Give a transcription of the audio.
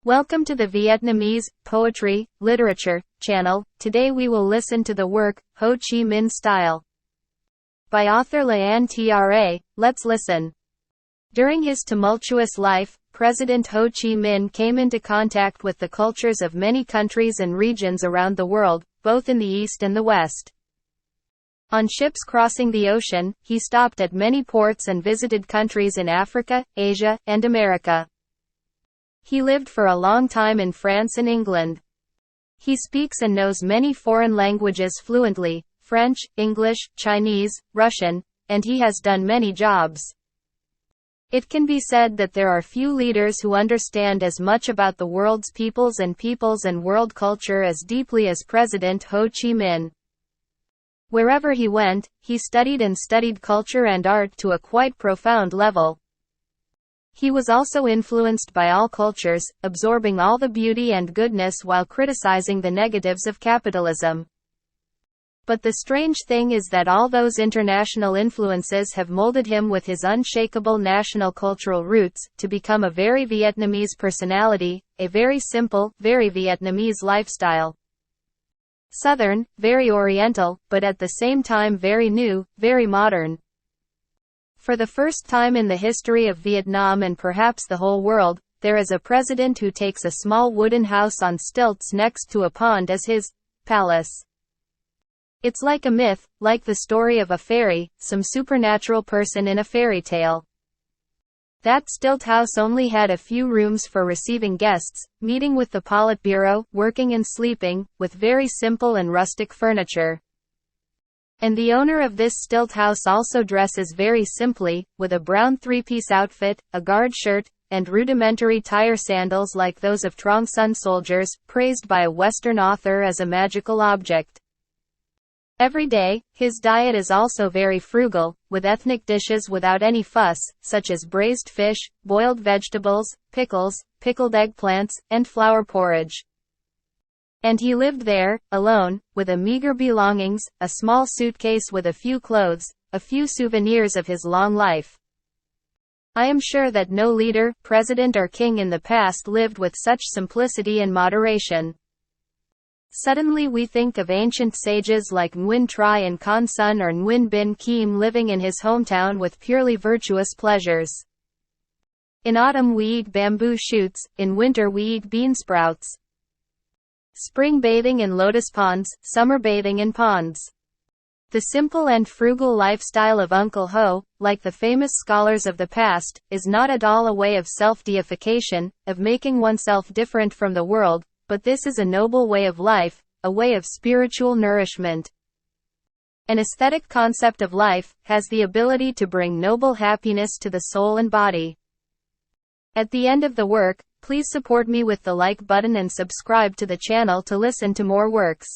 Welcome to the Vietnamese Poetry, Literature channel. Today we will listen to the work, Ho Chi Minh Style, by author Lan Tra. Let's listen. During his tumultuous life, President Ho Chi Minh came into contact with the cultures of many countries and regions around the world, both in the East and the West. On ships crossing the ocean, he stopped at many ports and visited countries in Africa, Asia, and America. He lived for a long time in France and England. He speaks and knows many foreign languages fluently: French, English, Chinese, Russian, and he has done many jobs. It can be said that there are few leaders who understand as much about the world's peoples and world culture as deeply as President Ho Chi Minh. Wherever he went, he studied culture and art to a quite profound level. He was also influenced by all cultures, absorbing all the beauty and goodness while criticizing the negatives of capitalism. But the strange thing is that all those international influences have molded him with his unshakable national cultural roots, to become a very Vietnamese personality, a very simple, very Vietnamese lifestyle. Southern, very Oriental, but at the same time very new, very modern. For the first time in the history of Vietnam and perhaps the whole world, there is a president who takes a small wooden house on stilts next to a pond as his palace. It's like a myth, like the story of a fairy, some supernatural person in a fairy tale. That stilt house only had a few rooms for receiving guests, meeting with the Politburo, working and sleeping, with very simple and rustic furniture. And the owner of this stilt house also dresses very simply, with a brown three-piece outfit, a guard shirt, and rudimentary tire sandals like those of Trong Son soldiers, praised by a Western author as a magical object. Every day, his diet is also very frugal, with ethnic dishes without any fuss, such as braised fish, boiled vegetables, pickles, pickled eggplants, and flour porridge. And he lived there, alone, with a meager belongings, a small suitcase with a few clothes, a few souvenirs of his long life. I am sure that no leader, president or king in the past lived with such simplicity and moderation. Suddenly we think of ancient sages like Nguyen Tri and Con Son or Nguyen Binh Kim living in his hometown with purely virtuous pleasures. In autumn we eat bamboo shoots, in winter we eat bean sprouts. Spring bathing in lotus ponds, summer bathing in ponds. The simple and frugal lifestyle of Uncle Ho, like the famous scholars of the past, is not at all a way of self-deification, of making oneself different from the world, but this is a noble way of life, a way of spiritual nourishment. An aesthetic concept of life has the ability to bring noble happiness to the soul and body. At the end of the work, please support me with the like button and subscribe to the channel to listen to more works.